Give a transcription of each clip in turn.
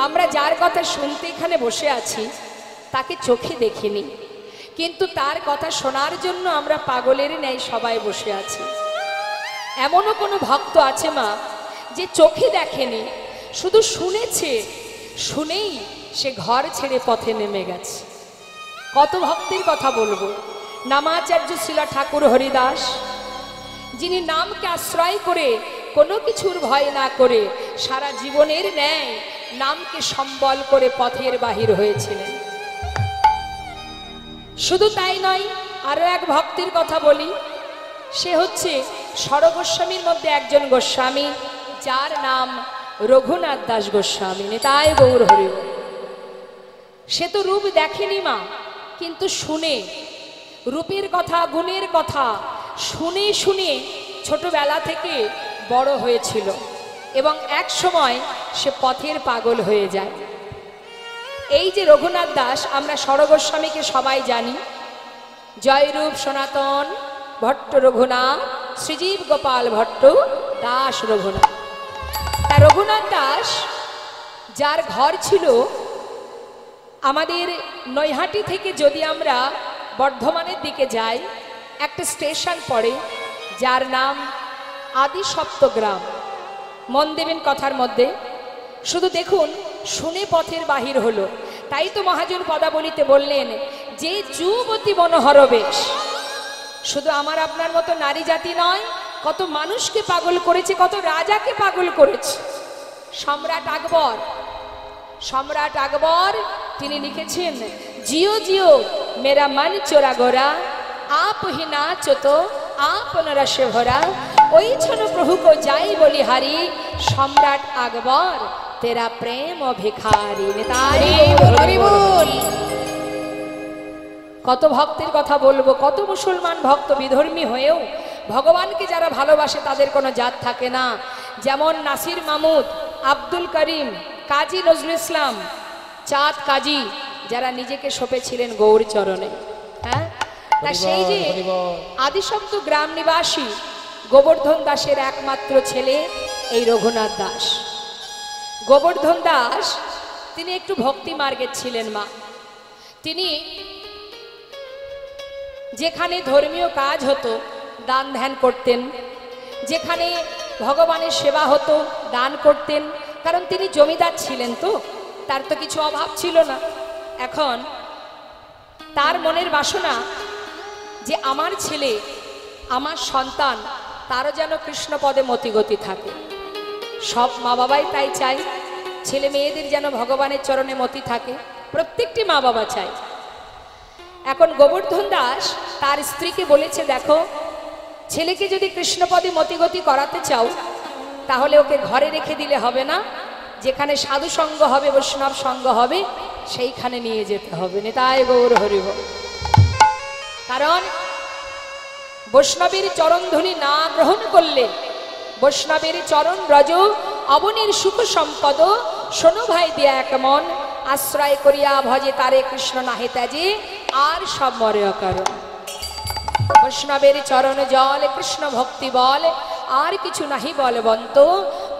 আমরা যার কথা শুনতে এখানে বসে আছি তাকে চোখে দেখিনি, কিন্তু তার কথা শোনার জন্য আমরা পাগলের ন্যায় সবাই বসে আছি। এমনও কোনো ভক্ত আছে মা যে চোখে দেখেনি, শুধু শুনেছে, শুনেই সে ঘর ছেড়ে পথে নেমে গেছে। কত ভক্তের কথা বলবো। নামাচার্য শিলা ঠাকুর হরিদাস, যিনি নামকে আশ্রয় করে কোনো কিছুর ভয় না করে সারা জীবনের ন্যায় নামকে সম্বল করে পথের বাহির হয়েছিলেন। শুধু তাই নয়, আরো এক ভক্তের কথা বলি। সে হচ্ছে স্বরগোস্বামীর মধ্যে একজন গোস্বামী, যার নাম রঘুনাথ দাস গোস্বামী। নিতাই গৌর হরি। সে তো রূপ দেখেনি মা, কিন্তু শুনে রূপের কথা, গুণের কথা শুনে শুনে ছোটবেলা থেকে বড় হয়েছিল এবং এক সময় সে পথের পাগল হয়ে যায়। এই যে রঘুনাথ দাস, আমরা স্বরগোস্বামীকে সবাই জানি, জয়রূপ সনাতন ভট্ট রঘুনাথ, শ্রীজীব গোপাল ভট্ট দাস রঘুনাথ। তা রঘুনাথ দাস, যার ঘর ছিল আমাদের নৈহাটি থেকে যদি আমরা বর্ধমানের দিকে যাই, একটা স্টেশন পড়ে যার নাম আদি সপ্তগ্রাম। মন দেবেন কথার মধ্যে। শুধু দেখুন, শুনে পথের বাহির হলো। তাই তো মহাজন পদাবলিতে বললেন যে যুবতী মনোহর বেশ। শুধু আমার আপনার মতো নারী জাতি নয়, কত মানুষকে পাগল করেছে, কত রাজাকে পাগল করেছে। সম্রাট আকবর, সম্রাট আকবর তিনি লিখেছেন, জিও জিও মেরা মন চোরা গোরা, आप ही नाचो तो आपन रसे भरा, ওই ছন প্রভু কো যাই বলি হারি, সম্রাট আকবর তেরা প্রেম ভিখারি। কত ভক্তের কথা বলবো, কত মুসলমান ভক্ত বিধর্মী হয়েও ভগবানকে যারা ভালোবাসে তাদের কোনো জাত থাকে না। যেমন নাসির মাহমুদ, আব্দুল করিম, কাজী নজরুল ইসলাম, চাঁদ কাজী, যারা নিজেকে সঁপেছিলেন গৌর চরণে। হ্যাঁ, তা সেই যে আদিশব্দ গ্রাম নিবাসী গোবর্ধন দাসের একমাত্র ছেলে এই রঘুনাথ দাস। গোবর্ধন দাস তিনি একটু ভক্তি মার্গের ছিলেন মা। তিনি যেখানে ধর্মীয় কাজ হতো দান ধ্যান করতেন, যেখানে ভগবানের সেবা হতো দান করতেন, কারণ তিনি জমিদার ছিলেন, তো তার তো কিছু অভাব ছিল না। এখন তার মনের বাসনা যে আমার ছেলে, আমার সন্তান, তারও যেন কৃষ্ণ পদে মতিগতি থাকে। সব মা বাবাই তাই চায়, ছেলে মেয়েদের যেন ভগবানের চরণে মতি থাকে, প্রত্যেকটি মা বাবা চায়। এখন গোবর্ধন দাস তার স্ত্রীকে বলেছে, দেখো ছেলেকে যদি কৃষ্ণপদে মতিগতি করাতে চাও তাহলে ওকে ঘরে রেখে দিলে হবে না, যেখানে সাধু সঙ্গ হবে, বৈষ্ণব সঙ্গ হবে, সেইখানে নিয়ে যেতে হবে। নিতাই গৌর হরি বল। কারণ বৈষ্ণবের চরণধ্বনি না গ্রহণ করলে, বৈষ্ণবের চরণ ব্রজ অবনীর সুখ সম্পদ, শোনো ভাই দিয়া এক মন, আশ্রয় করিয়া ভজে তারে কৃষ্ণ নাহে ত্যাজে, আর সব মরে অকারণ। বৈষ্ণবের চরণ জল কৃষ্ণ ভক্তি বল, আর কিছু নাহি বলবন্ত,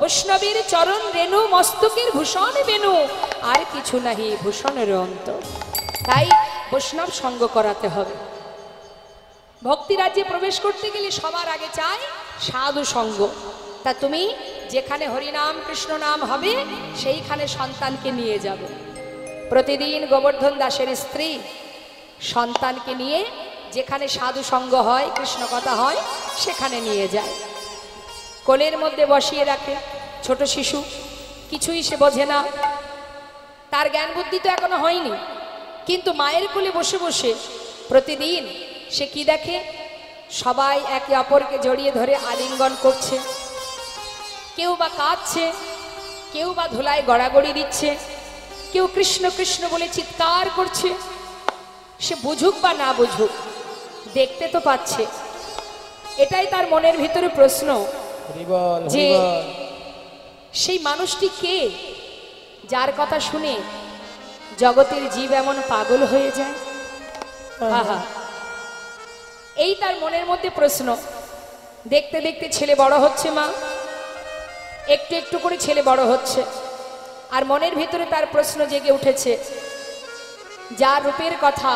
বৈষ্ণবের চরণ রেণু মস্তকের ভূষণ বেনু, আর কিছু নাহি ভূষণের অন্ত। তাই বৈষ্ণব সঙ্গ করাতে হবে। ভক্তি রাজ্যে প্রবেশ করতে গেলে সবার আগে চাই সাধু সঙ্গ। তা তুমি যেখানে হরিনাম কৃষ্ণ নাম হবে সেইখানে সন্তানকে নিয়ে যাবে। প্রতিদিন গোবর্ধন দাসের স্ত্রী সন্তানকে নিয়ে যেখানে সাধু সঙ্গ হয়, কৃষ্ণ কথা হয়, সেখানে নিয়ে যায়। কোলের মধ্যে বসিয়ে রাখে। ছোট শিশু, কিছুই সে বোঝে না, তার জ্ঞান বুদ্ধি তো এখনো হয়নি, কিন্তু মায়ের কোলে বসে বসে প্রতিদিন সে কি দেখে, সবাই একে অপরকে জড়িয়ে ধরে আলিঙ্গন করছে, কেউ বা কাঁদছে, কেউ বা ধুলায় গড়াগড়ি দিচ্ছে, কেউ কৃষ্ণ কৃষ্ণ বলে চিৎকার করছে। সে বুঝুক বা না বুঝুক, দেখতে তো পাচ্ছে। এটাই তার মনের ভিতরে প্রশ্ন যে সেই মানুষটি কে, যার কথা শুনে জগতের জীব এমন পাগল হয়ে যায়। আহা, এই তার মনের মধ্যে প্রশ্ন। দেখতে দেখতে ছেলে বড় হচ্ছে মা, একটু একটু করে ছেলে বড় হচ্ছে। আর মনের ভিতরে তার প্রশ্ন জেগে উঠেছে, যার রূপের কথা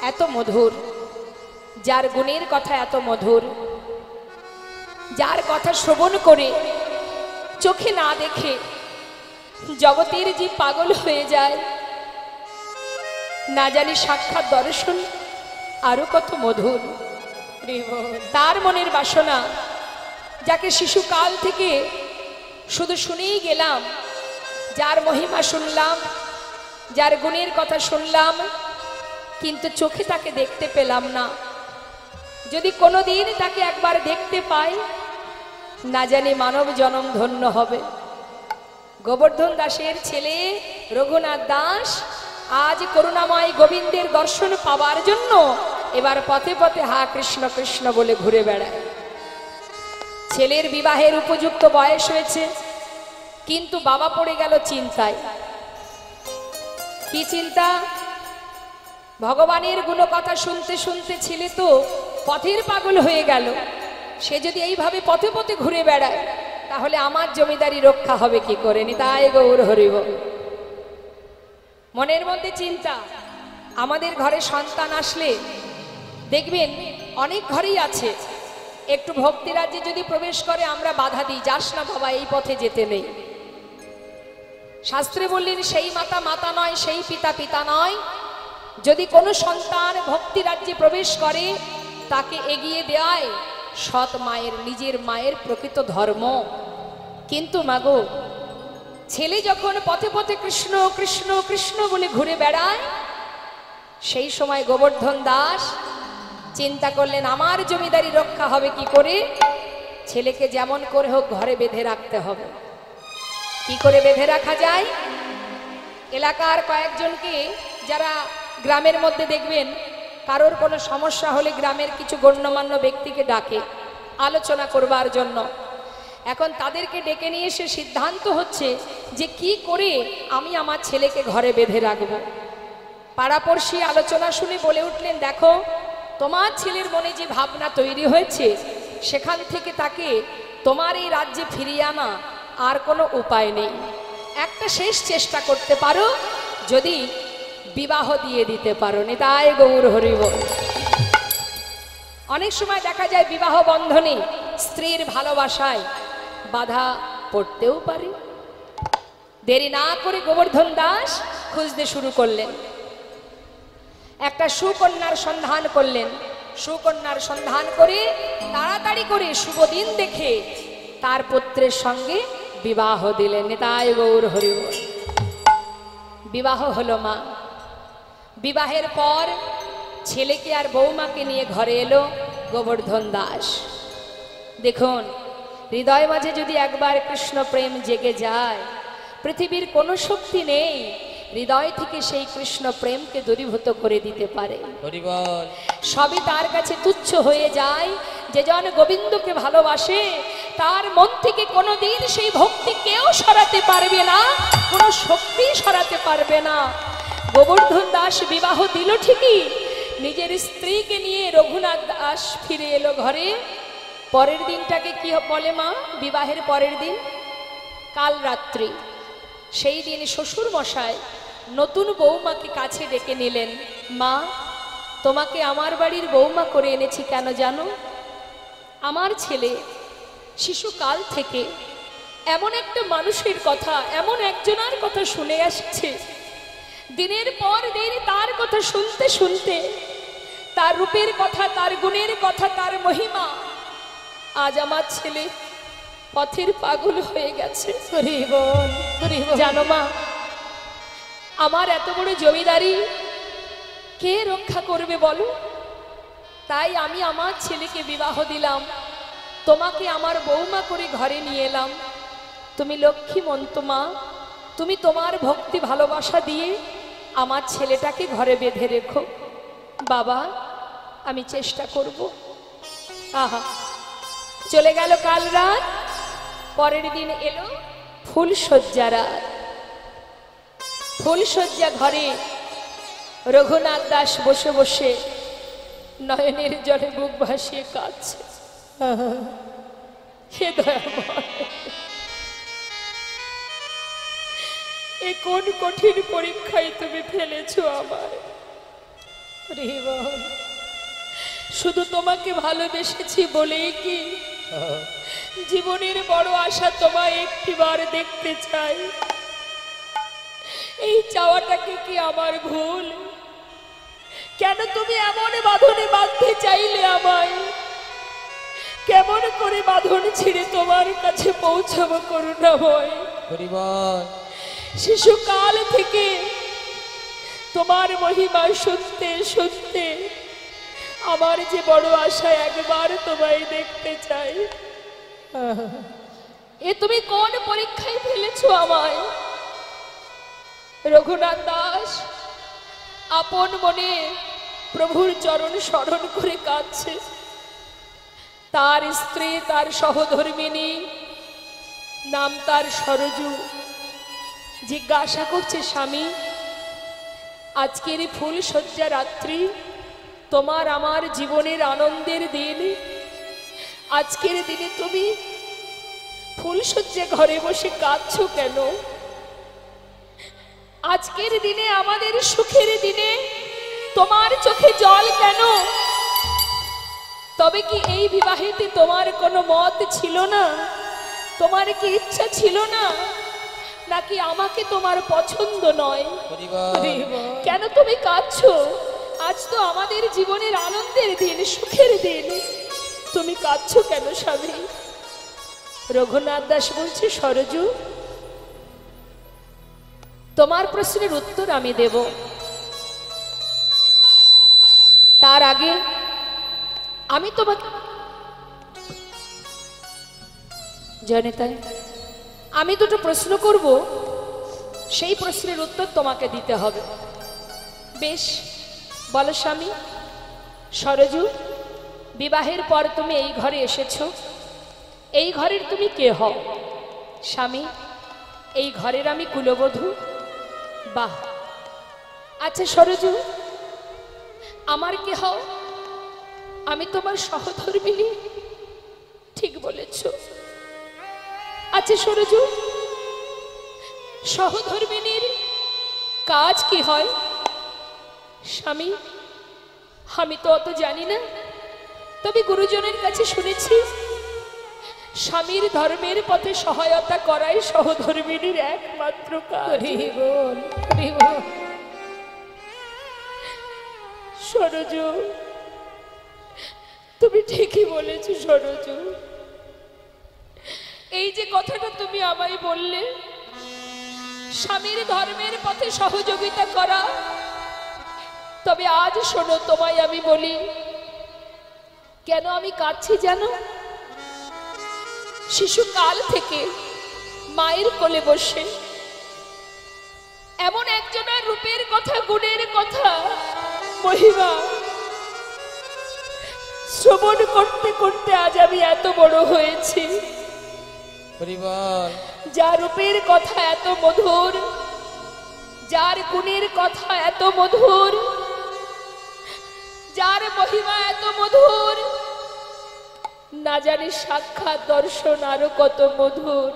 এত মধুর, যার গুণের কথা এত মধুর, যার কথা শ্রবণ করে চোখে না দেখে জগতের যে পাগল হয়ে যায়, না জানি সাক্ষাৎ দর্শন আরো কত মধুর। তার মনের বাসনা, যাকে শিশুকাল থেকে শুধু শুনেই গেলাম, যার মহিমা শুনলাম, যার গুণের কথা শুনলাম, কিন্তু চোখে তাকে দেখতে পেলাম না। যদি কোনোদিন তাকে একবার দেখতে পাই, না জানি মানব জনম ধন্য হবে। গোবর্ধন দাসের ছেলে রঘুনাথ দাস আজ করুণাময় গোবিন্দের দর্শন পাবার জন্য এবার পথে পথে হা কৃষ্ণ কৃষ্ণ বলে ঘুরে বেড়ায়। ছেলের বিবাহের উপযুক্ত বয়স হয়েছে, কিন্তু বাবা পড়ে গেল চিন্তায়। কি চিন্তা? ভগবানের গুণকথা শুনতে শুনতে ছেলে তো পথের পাগল হয়ে গেল। সে যদি এইভাবে পথে পথে ঘুরে বেড়ায়, তাহলে আমার জমিদারি রক্ষা হবে কি করে? নিতাই গৌর হরি বল। মনের মধ্যে চিন্তা। আমাদের ঘরে সন্তান আসলে দেখবেন অনেক ঘরেই আছে, একটু ভক্তি রাজ্যে যদি প্রবেশ করে আমরা বাধা দিই, যাস না বাবা, এই পথে যেতে নেই। শাস্ত্রে বললেন, সেই মাতা মাতা নয়, সেই পিতা পিতা নয়। যদি কোনো সন্তান ভক্তি রাজ্যে প্রবেশ করে, তাকে এগিয়ে দেয় সৎ মায়ের, নিজের মায়ের প্রকৃত ধর্ম। কিন্তু মাগো, ছেলে যখন পথে পথে কৃষ্ণ কৃষ্ণ কৃষ্ণ বলে ঘুরে বেড়ায়, সেই সময় গোবর্ধন দাস চিন্তা করলেন, আমার জমিদারি রক্ষা হবে কি করে? ছেলেকে যেমন করে হোক ঘরে বেঁধে রাখতে হবে। কি করে বেঁধে রাখা যায়? এলাকার কয়েকজনকে, যারা গ্রামের মধ্যে দেখবেন কারোর কোনো সমস্যা হলে গ্রামের কিছু গণ্যমান্য ব্যক্তিকে ডাকে আলোচনা করবার জন্য। এখন তাদেরকে ডেকে নিয়ে এসে সিদ্ধান্ত হচ্ছে যে কি করে আমি আমার ছেলেকে ঘরে বেঁধে রাখবো। পাড়াপড়শি আলোচনা শুনে বলে উঠলেন, দেখো, তোমার ছেলের মনে যে ভাবনা তৈরি হয়েছে, সেখান থেকে তাকে তোমার এই রাজ্যে ফিরিয়ে আনা আর কোনো উপায় নেই। একটা শেষ চেষ্টা করতে পারো, যদি বিবাহ দিয়ে দিতে পারো। নিতাই গৌর হরি বল। অনেক সময় দেখা যায় বিবাহ বন্ধনে স্ত্রীর ভালোবাসায় বাধা পড়তেও পারে। দেরি না করে গোবর্ধন দাস খুঁজতে শুরু করলেন। একটা সুকন্যার সন্ধান করলেন। সুকন্যার সন্ধান করে তাড়াতাড়ি করে শুভ দিন দেখে তার পুত্রের সঙ্গে বিবাহ দিলেন। নিতাই গৌর হরি বল। বিবাহ হলো মা। বিবাহের পর ছেলেকে আর বৌমাকে নিয়ে ঘরে এলো গোবর্ধন দাস। দেখুন, হৃদয় মাঝে যদি একবার কৃষ্ণ প্রেম জেগে যায়, পৃথিবীর কোনো শক্তি নেই হৃদয় থেকে সেই কৃষ্ণ প্রেমকে দূরীভূত করে দিতে পারে। সবই তার কাছে তুচ্ছ হয়ে যায়। যে জন গোবিন্দকে ভালোবাসে, তার মন থেকে কোনোদিন সেই ভক্তি কেউ সরাতে পারবে না, কোনো শক্তি সরাতে পারবে না। গোবর্ধন দাস বিবাহ দিল ঠিকই, নিজের স্ত্রীকে নিয়ে রঘুনাথ দাস ফিরে এলো ঘরে। পরের দিনটাকে কি বলে মা? বিবাহের পরের দিন কাল রাত্রি। সেই দিন শ্বশুর মশাই নতুন বৌমাকে কাছে ডেকে নিলেন। মা, তোমাকে আমার বাড়ির বৌমা করে এনেছি কেন জানো? আমার ছেলে শিশুকাল থেকে এমন একটা মানুষের কথা, এমন একজনের কথা শুনে আসছে, দিনের পর দিন তার কথা শুনতে শুনতে, তার রূপের কথা, তার গুণের কথা, তার মহিমা, আজ আমার ছেলে পথের পাগল হয়ে গেছে। জানো মা, আমার এত বড় জমিদারি কে রক্ষা করবে বলো? তাই আমি আমার ছেলেকে বিবাহ দিলাম, তোমাকে আমার বৌমা করে ঘরে নিয়ে এলাম। তুমি লক্ষ্মীমন্ত মা, তুমি তোমার ভক্তি ভালোবাসা দিয়ে আমার ছেলেটাকে ঘরে বেঁধে রেখো। বাবা, আমি চেষ্টা করব। আহা, চলে গেল কাল রাত। পরের দিন এলো ফুলশয্যা রাত। ফুলশয্যা ঘরে রঘুনাথ দাস বসে বসে নয়নের জলে বুক ভাসিয়ে কাঁদছে। হে দয়াময়, এ কোন কঠিন পরীক্ষায় তুমি ফেলেছো আমার। শুধু তোমাকে ভালোবেসেছি বলেই কি জীবনের বড় আশা তোমায় একটিবার দেখতে চাই। এই চাওয়াটাকে কি আমার ভুল? কেন তুমি এমন বাঁধনে বাঁধতে চাইলে আমায়? কেমন করে বাঁধন ছিঁড়ে তোমার কাছে পৌঁছাবো করুণাময়? শিশুকাল থেকে তোমার মহিমা শুনতে শুনতে আমার যে বড় আশা একবার তোমায় দেখতে চাই। এ তুমি কোন পরীক্ষায় ফেলেছো আমায়? রঘুনাথ দাস আপন মনে প্রভুর চরণ স্মরণ করে কাঁদছে। তার স্ত্রী, তার সহধর্মিনী, নাম তার সরজু, জিজ্ঞাসা করছে, স্বামী আজকের ফুল সজ্জা রাত্রি, তোমার আমার জীবনের আনন্দের দিন, আজকের দিনে তুমি ফুলসজ্জা ঘরে বসে কাঁদছো কেন? আজকের দিনে, আমাদের সুখের দিনে তোমার চোখে জল কেন? তবে কি এই বিবাহেতে তোমার কোনো মত ছিল না? তোমার কি ইচ্ছা ছিল না? নাকি আমাকে তোমার পছন্দ নয়? কেন তুমি কাঁদছো? আজ তো আমাদের জীবনের আনন্দের দিন, সুখের দিন, তুমি কাঁদছো কেন স্বামী? রঘুনাথ দাস বলছে, সরজু তোমার প্রশ্নের উত্তর আমি দেব। তার আগে আমি তোমাকে জয়নেতাই আমি দুটো প্রশ্ন করব, সেই প্রশ্নের উত্তর তোমাকে দিতে হবে। বেশ, বলো স্বামী। সরজু, বিবাহের পর তুমি এই ঘরে এসেছো, এই ঘরের তুমি কে হও? স্বামী, এই ঘরের আমি কুলবধূ। বাহ, আচ্ছা সরজু, আমার কে হও? আমি তোমার সহধর্মিনী। ঠিক বলেছ। আচ্ছা সরজু, সহধর্মিনীর কাজ কি হয়? স্বামী, আমি তো অত জানি না, তবে গুরুজনের কাছে শুনেছি স্বামীর ধর্মের পথে সহায়তা করাই সহধর্মিনীর একমাত্র কাজ। সরজু, তুমি ঠিকই বলেছো সরজু। এই যে কথাটা তুমি আমায় বললে, স্বামীর ধর্মের পথে সহযোগিতা করা, তবে আজ শোনো, তোমায় আমি বলি কেন আমি কাঁদছি জানো? শিশুকাল থেকে মায়ের কোলে বসে এমন একজনের রূপের কথা, গুণের কথা, মহিমা শ্রবণ করতে করতে আজ আমি এত বড় হয়েছি। যার রূপের কথা এত মধুর, যার গুণের কথা এত মধুর, যার মহিমা এত মধুর, না জানি সাক্ষাৎ দর্শন আরো কত মধুর।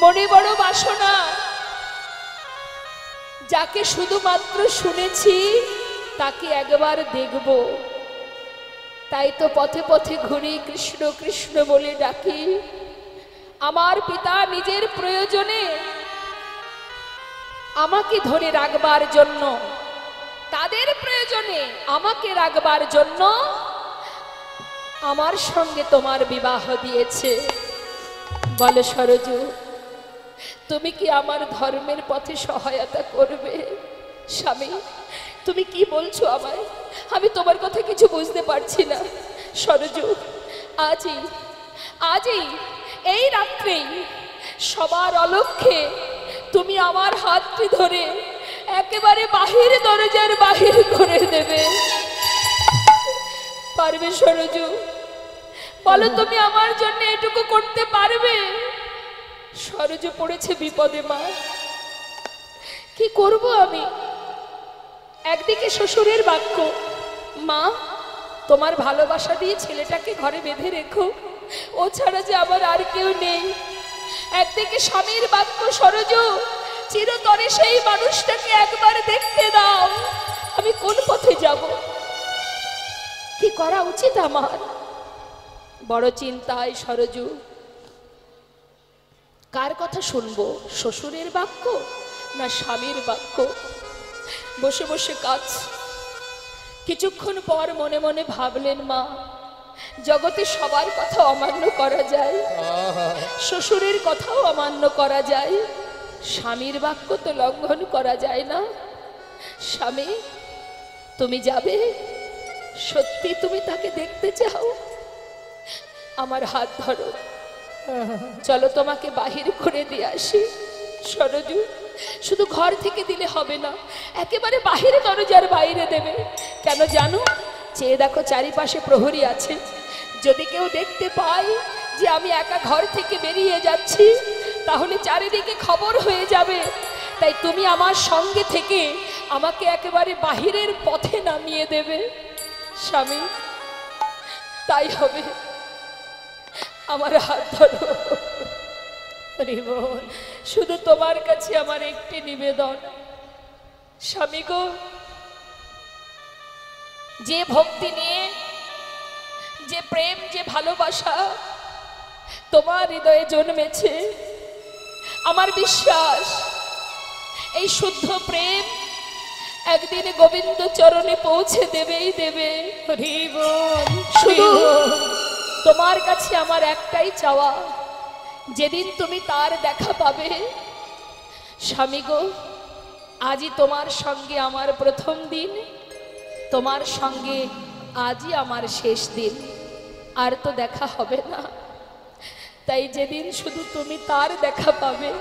মনে বড় বাসনা, যাকে শুধুমাত্র শুনেছি তাকে একবার দেখব। তাই তো পথে পথে ঘুরি, কৃষ্ণ কৃষ্ণ বলে ডাকি। আমার পিতা নিজের প্রয়োজনে আমাকে ধরে রাখবার জন্য, তাদের প্রয়োজনে আমাকে রাখবার জন্য আমার সঙ্গে তোমার বিবাহ দিয়েছে। বলো সরজু, তুমি কি আমার ধর্মের পথে সহায়তা করবে? স্বামী, তুমি কি বলছো আমায়? আমি তোমার কথা কিছু বুঝতে পারছি না। সরজু, আজই এই রাত্রেই সবার অলক্ষ্যে তুমি আমার হাতটি ধরে একেবারে বাহির দরজার বাহির করে দেবে। পারবে সরজু? বলো, তুমি আমার জন্য এটুকু করতে পারবে? সরজু পড়েছে বিপদে। মা, কি করব আমি? একদিকে শ্বশুরের বাক্য, মা তোমার ভালোবাসা দিয়ে ছেলেটাকে ঘরে বেঁধে রেখো, ও ছাড়া যে আমার আর কেউ নেই। একদিকে স্বামীর বাক্য সরজু, চিরতরে সেই মানুষটাকে একবার দেখতে দাও। আমি কোন পথে যাব, কি করা উচিত আমার? বড় চিন্তায় সরজু। কার কথা শুনবো, শ্বশুরের বাক্য না স্বামীর বাক্য? বসে বসে কাজ। কিছুক্ষণ পর মনে মনে ভাবলেন, মা, জগতে সবার কথা অমান্য করা যায়, শ্বশুরের কথাও অমান্য করা যায়, স্বামীর বাক্য তো লঙ্ঘন করা যায় না। স্বামী, তুমি যাবে? সত্যি তুমি তাকে দেখতে চাও? আমার হাত ধরো, চলো তোমাকে বাহির করে দিয়ে আসি। সরজু, শুধু ঘর থেকে দিলে হবে না, একেবারে বাহিরে, দরজার বাইরে দেবে। কেন জানো? চেয়ে দেখো চারিপাশে প্রহরী আছে, যদি কেউ দেখতে পায় যে আমি একা ঘর থেকে বেরিয়ে যাচ্ছি, তাহলে চারিদিকে খবর হয়ে যাবে। তাই তুমি আমার সঙ্গে থেকে আমাকে একেবারে বাহিরের পথে নামিয়ে দেবে। স্বামী, তাই হবে। আমার হাত ধরো। শুধু তোমার কাছে আমার একটি নিবেদন, স্বামী গো, যে ভক্তি নিয়ে, যে প্রেম, যে ভালোবাসা তোমার হৃদয়ে জন্মেছে, আমার বিশ্বাস এই শুদ্ধ প্রেম একদিন গোবিন্দ চরণে পৌঁছে দেবেই দেবে। শুধু তোমার কাছে আমার একটাই চাওয়া, যেদিন তুমি তার দেখা পাবে, স্বামী গো, আজই তোমার সঙ্গে আমার প্রথম দিন, তোমার সঙ্গে আজই আমার শেষ দিন, আর তো দেখা হবে না। তাই যেদিন শুধু তুমি তার দেখা পাবে,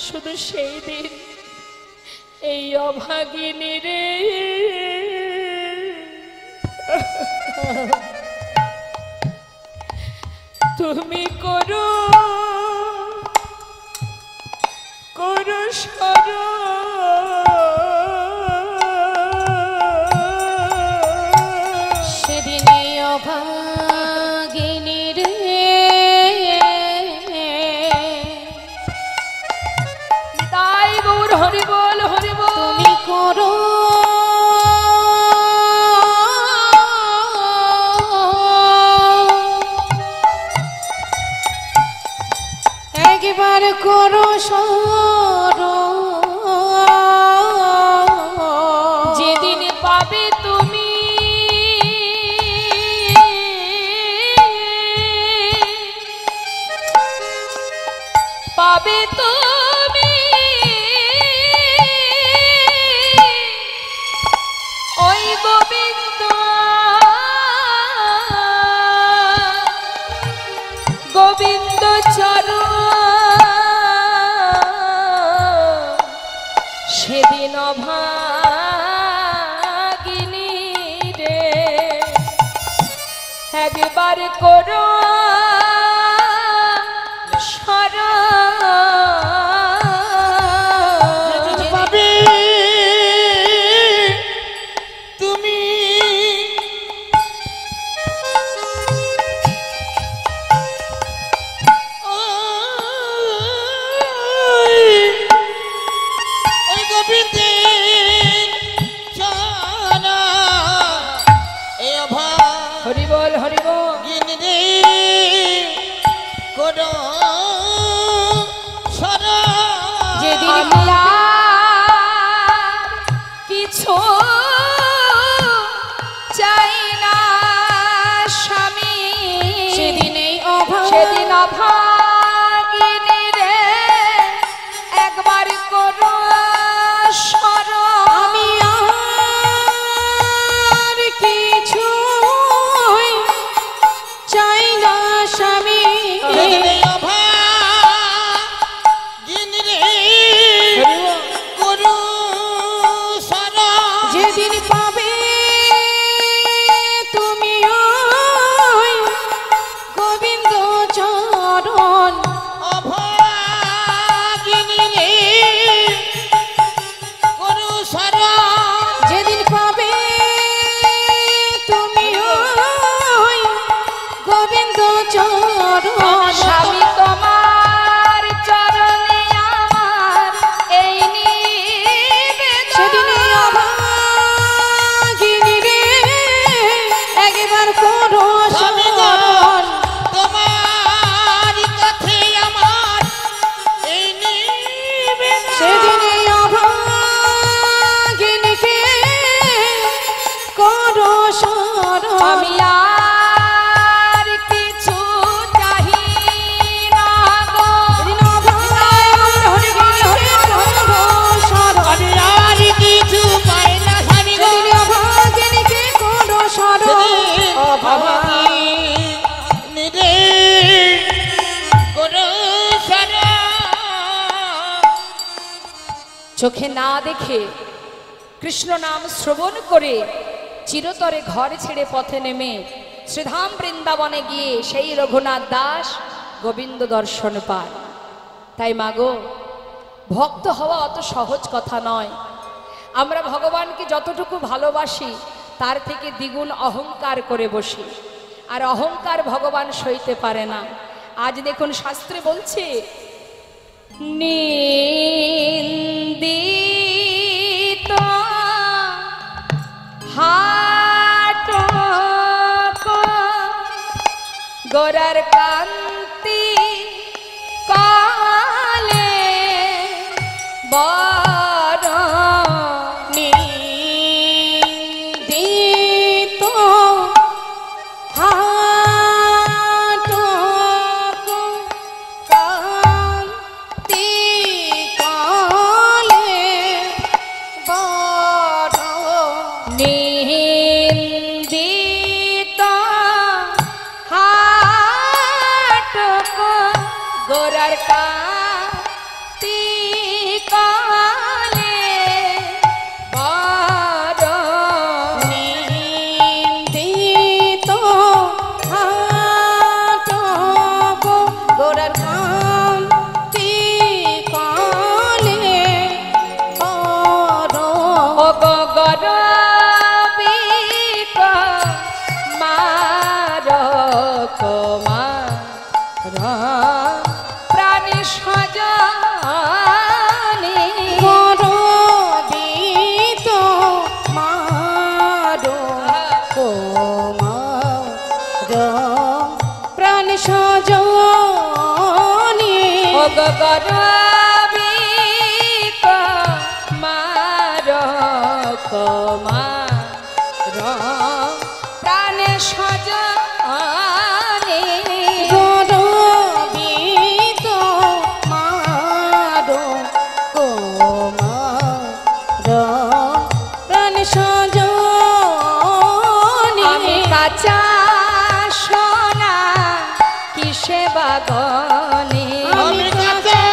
শুধু সেই দিন এই অভাগিনী রে তুমি করো করো সরো সেদিন অভাগিনী রে তাই গৌর হরি বল, হরি বল। তুমি করো একবার করো সরো, যেদিন পাবে তুমি পাবে তুমি ওই গোবিন্দ গোবিন্দ চরণ, সেদিন অভাগিনী রে একবার করো পাবে তুমি ওই গোবিন্দের চরণ, এই হরি বল, হরি বল। অভাগিনী রে করো সরো। যেদিন কিছু চাই না স্বামী, সেদিন এই সেদিন অভাগিনী রে একবার করো সরো। আমি আর কিছু চাই না স্বামী, যেদিন পাবে তুমি গোবিন্দ চরণ, চোখে না দেখে কৃষ্ণ নাম শ্রবণ করে চিরতরে ঘর ছেড়ে পথে নেমে শ্রীধাম বৃন্দাবনে গিয়ে সেই রঘুনাথ দাস গোবিন্দ দর্শন পায়। তাই মাগো, ভক্ত হওয়া অত সহজ কথা নয়। আমরা ভগবানকে যতটুকু ভালোবাসি তার থেকে দ্বিগুণ অহংকার করে বসি, আর অহংকার ভগবান সইতে পারে না। আজ দেখুন শাস্ত্রে বলছে, নিন্দিত হাটক গোরার কান্তি কালে বড় নিন্দিত হাটক কান্তি কালে বড় নিন্দিত হাটক গোরার কান্তি কালে বড় নিন্দিত হাটক গোরার কান্তি কালে বড় গরবিক মারক মার প্রাণী সজনি গরবিত মারো কোমার প্রাণ সজনি গরবিক মারক মার প্রাণী সজনি গরবিত মারো কোমার প্রাণ সজনি আমি কাঁচা সোনা কিসে বাগনে আমি কাঁচা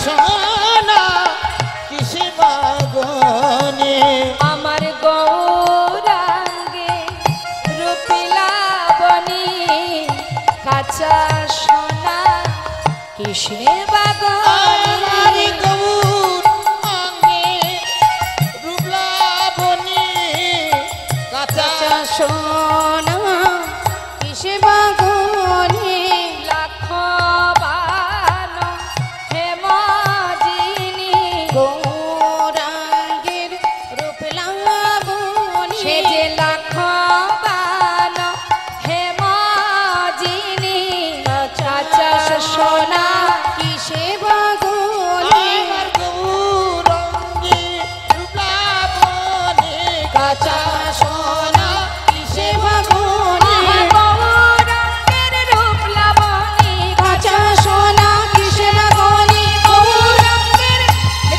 সোনা কিসে বাগনে আমার গৌরাঙ্গে রূপিলাবনি কাঁচা সোনা কিসে আমার বাগনে গৌর অঙ্গে রূপলাবনী কাঁচা সোনা কিসে বাগনে লাখ বান হেমজিনী গৌরাঙ্গের রূপ লাবণী সে যে লাখ বান হেমজিনী কাঁচা সোনা কিসে বাগনে আমার গৌর অঙ্গে রূপলাবনী কাঁচা সোনা কিসে বাগনে গৌরাঙ্গের রূপ লাবণী কাঁচা সোনা কিসে বাগনে গৌরাঙ্গের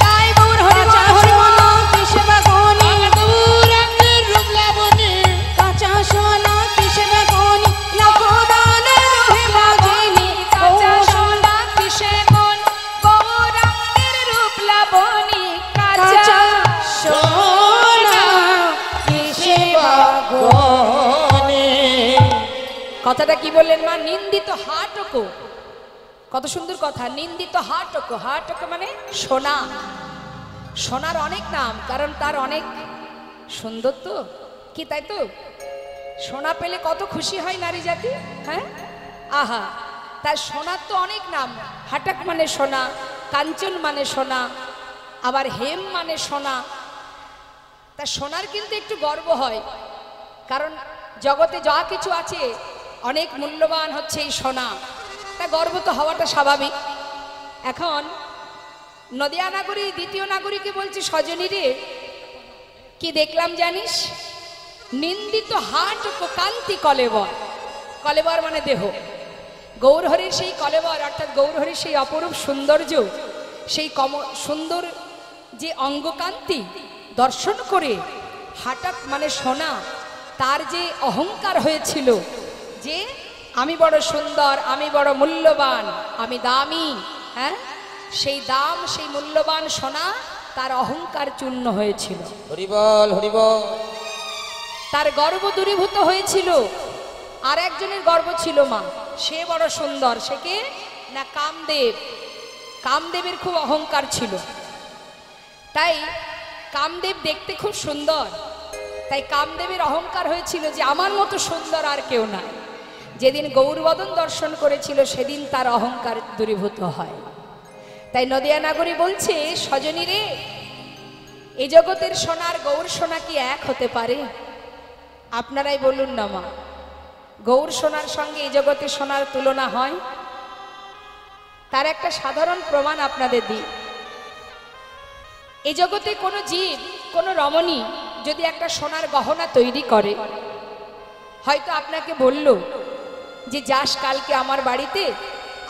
গায়ে গৌর হরি কাঁচা সোনা কিসে বাগনে গৌরাঙ্গের রূপলাবনী কাঁচা সোনা কিসে বাগনে লাখো দানের রূপে বাজিনী কাঁচা সোনা কিসে কোন গৌরাঙ্গের রূপ লাবণী কাঁচা কাঁচা সোনা কিসে বাগনে কথাটা কি বললেন মা? নিন্দিত হাটকো, কত সুন্দর কথা। নিন্দিত হাটকো, হাটকো মানে সোনা। সোনার অনেক নাম, কারণ তার অনেক সুন্দর তো, কি তাই তো? সোনা পেলে কত খুশি হয় নারী জাতি, হ্যাঁ? আহা, তার সোনার তো অনেক নাম। হাটক মানে সোনা, কাঞ্চন মানে সোনা, আবার হেম মানে সোনা। তা সোনার কিন্তু একটু গর্ব হয়, কারণ জগতে যা কিছু আছে অনেক মূল্যবান হচ্ছে এই সোনা। তা গর্ব তো হওয়াটা স্বাভাবিক। এখন নদিয়া নাগরী দ্বিতীয় নাগরীকে বলছে, সজনী রে কি দেখলাম জানিস? নিন্দিত হাট কান্তি কলেবর। কলেবর মানে দেহ। গৌরহরির সেই কলেবর অর্থাৎ গৌরহরির সেই অপরূপ সৌন্দর্য, সেই সুন্দর যে অঙ্গকান্তি দর্শন করে হাটাক মানে সোনা, তার যে অহংকার হয়েছিল যে আমি বড় সুন্দর, আমি বড় মূল্যবান, আমি দামি, হ্যাঁ, সেই দাম, সেই মূল্যবান সোনা তার অহংকার চূর্ণ হয়েছিল, হরিবল হরিবল। তার গর্ব দূরীভূত হয়েছিল। আর একজনের গর্ব ছিল মা, সে বড় সুন্দর, সে কে না কামদেব। কামদেবের খুব অহংকার ছিল, তাই কামদেব দেখতে খুব সুন্দর, তাই কামদেবের অহংকার হয়েছিল যে আমার মতো সুন্দর আর কেউ নাই। যেদিন গৌরবদন দর্শন করেছিল সেদিন তার অহংকার দূরীভূত হয়। তাই নদিয়া নাগরী বলছে, সজনী রে, এই জগতের সোনার গৌর সোনা কি এক হতে পারে? আপনারাই বলুন না মা, গৌর সোনার সঙ্গে এই জগতের সোনার তুলনা হয়? তার একটা সাধারণ প্রমাণ আপনাদের দিই। এই জগতে কোনো জীব, কোনো রমণী যদি একটা সোনার গহনা তৈরি করে, হয়তো আপনাকে বলল যে যাস কালকে আমার বাড়িতে,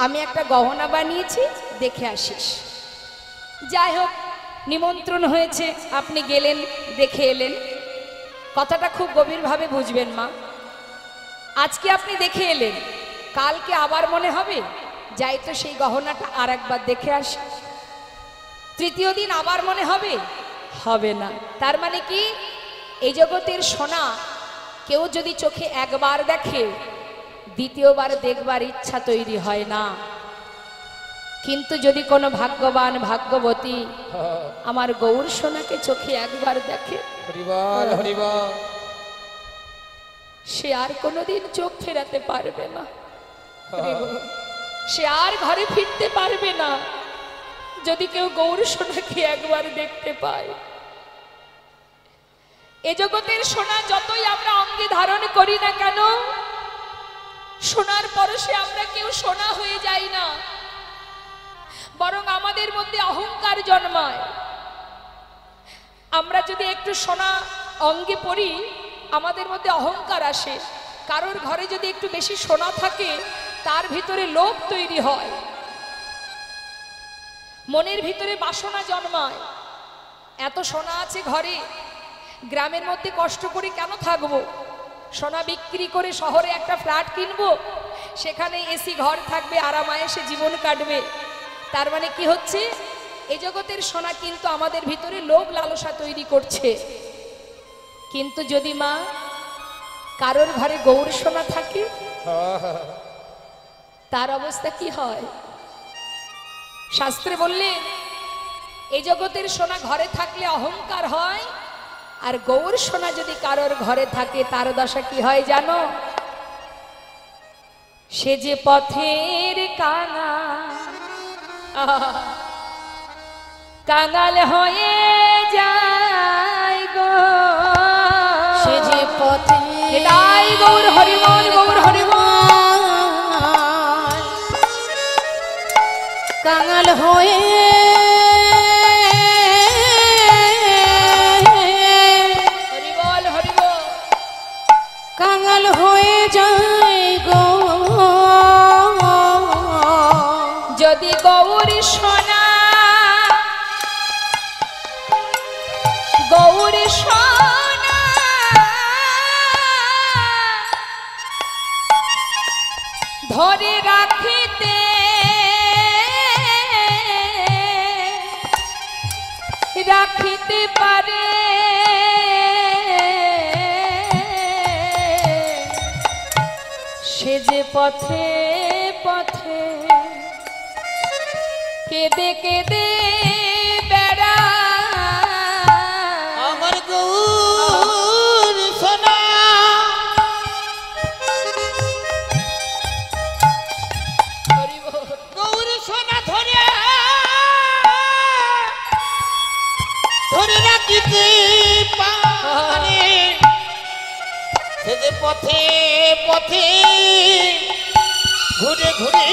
আমি একটা গহনা বানিয়েছি, দেখে আসিস। যাই হোক, নিমন্ত্রণ হয়েছে, আপনি গেলেন, দেখে এলেন। কথাটা খুব গভীরভাবে বুঝবেন মা। আজকে আপনি দেখে এলেন, কালকে আবার মনে হবে যাই তো সেই গহনাটা আর একবার দেখে আসি। তৃতীয় দিন আবার মনে হবে, হবে না। তার মানে কি, এই জগতের সোনা কেউ যদি চোখে একবার দেখে, দ্বিতীয়বার দেখবার ইচ্ছা তৈরি হয় না। কিন্তু যদি কোনো ভাগ্যবান ভাগ্যবতী আমার গৌর সোনাকে চোখে একবার দেখে, হরিবল হরিবল। সে আর কোনোদিন চোখ ফেরাতে পারবে না, সে আর ঘরে ফিরতে পারবে না যদি কেউ গৌর সোনাকে একবার দেখতে পায়। এ জগতের সোনা যতই আমরা অঙ্গে ধারণ করি না কেন, সোনার পরশে আমরা কেউ সোনা হয়ে যাই না, বরং আমাদের মধ্যে অহংকার জন্মায়। আমরা যদি একটু সোনা অঙ্গে পরি, আমাদের মধ্যে অহংকার আসে। কারোর ঘরে যদি একটু বেশি সোনা থাকে, তার ভিতরে লোভ তৈরি হয়, মনের ভিতরে বাসনা জন্মায়। এত সোনা আছে ঘরে, গ্রামের মধ্যে কষ্ট করে কেন থাকবো? সোনা বিক্রি করে শহরে একটা ফ্ল্যাট কিনবো, সেখানে এসি ঘর থাকবে, আরামায়েশে জীবন কাটবে। তার মানে কি হচ্ছে, এই জগতের সোনা কিন্তু আমাদের ভিতরে লোভ লালসা তৈরি করছে। কিন্তু যদি মা কারোর ঘরে গৌর সোনা থাকে, তার অবস্থা কি হয়? শাস্ত্রে বললেন, এই জগতের সোনা ঘরে থাকলে অহংকার হয়, আর গৌর সোনা যদি কারোর ঘরে থাকে, তার দশা কি হয় জানো? সে যে পথের কাঙাল হয়ে যায় গো, সে যে পথে এটাই গৌর হরিবল, গৌর হরিবল। কাঙাল হয়ে হরিবল হরিবল, কাঙাল হয়ে যায় গো, যদি গৌর সোনা, গৌর সোনা ধরে রাখিতে রাখিতে পারে, সে যে পথে পথে কেঁদে কেঁদে বেড়া, আমার গৌর সোনা গৌর সোনা ধরে ধরে রাখিতে পারে, সে যে পথে পথে ঘুরে ঘুরে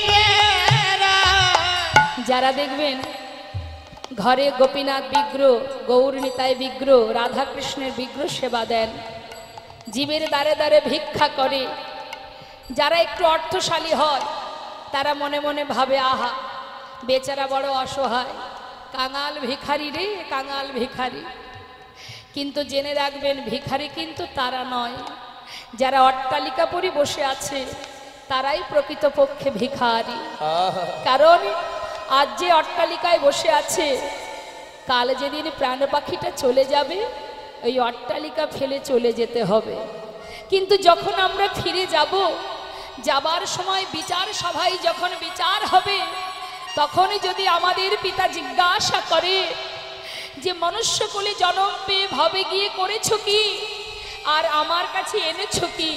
বেড়ায়। যারা দেখবেন ঘরে গোপীনাথ বিগ্রহ, গৌর নিতাই বিগ্রহ, রাধাকৃষ্ণের বিগ্রহ সেবা দেন, জীবের দ্বারে দ্বারে ভিক্ষা করে, যারা একটু অর্থশালী হয়, তারা মনে মনে ভাবে, আহা বেচারা বড় অসহায়, কাঙাল ভিখারি রে, কাঙাল ভিখারি। কিন্তু জেনে রাখবেন, ভিখারি কিন্তু তারা নয়, যারা অট্টালিকা পরি বসে আছে, তারাই প্রকৃতপক্ষে ভিখারি। কারণ আজ যে অট্টালিকায় বসে আছে, কাল যেদিন প্রাণ পাখিটা চলে যাবে ওই অট্টালিকা ফেলে চলে যেতে হবে। কিন্তু যখন আমরা ফিরে যাব, যাবার সময় বিচার সভায় যখন বিচার হবে, তখন যদি আমাদের পিতা জিজ্ঞাসা করে যে মনুষ্যকুলে জন্ম পেয়ে ভবে গিয়ে করেছো কি আর আমার কাছে এনেছো কি,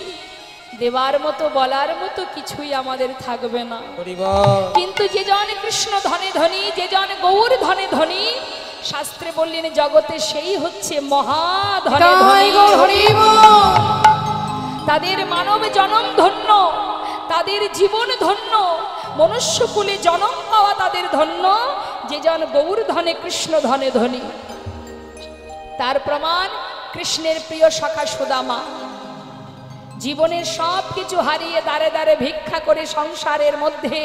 দেবার মতো বলার মতো কিছুই আমাদের থাকবে না। কিন্তু যে জন কৃষ্ণ ধনে ধনী, যে জন গৌর ধনে ধনী, শাস্ত্রে বললেন জগতে সেই হচ্ছে মহাধনে ধনী। তাদের মানব জনম ধন্য, তাদের জীবন ধন্য, মনুষ্যকুলে জনম পাওয়া তাদের ধন্য, যে জন গৌর ধনে কৃষ্ণ ধনে ধনী। তার প্রমাণ কৃষ্ণের প্রিয় সখা সুদামা জীবনের সব কিছু হারিয়ে দাঁড়ে দাঁড়ে ভিক্ষা করে সংসারের মধ্যে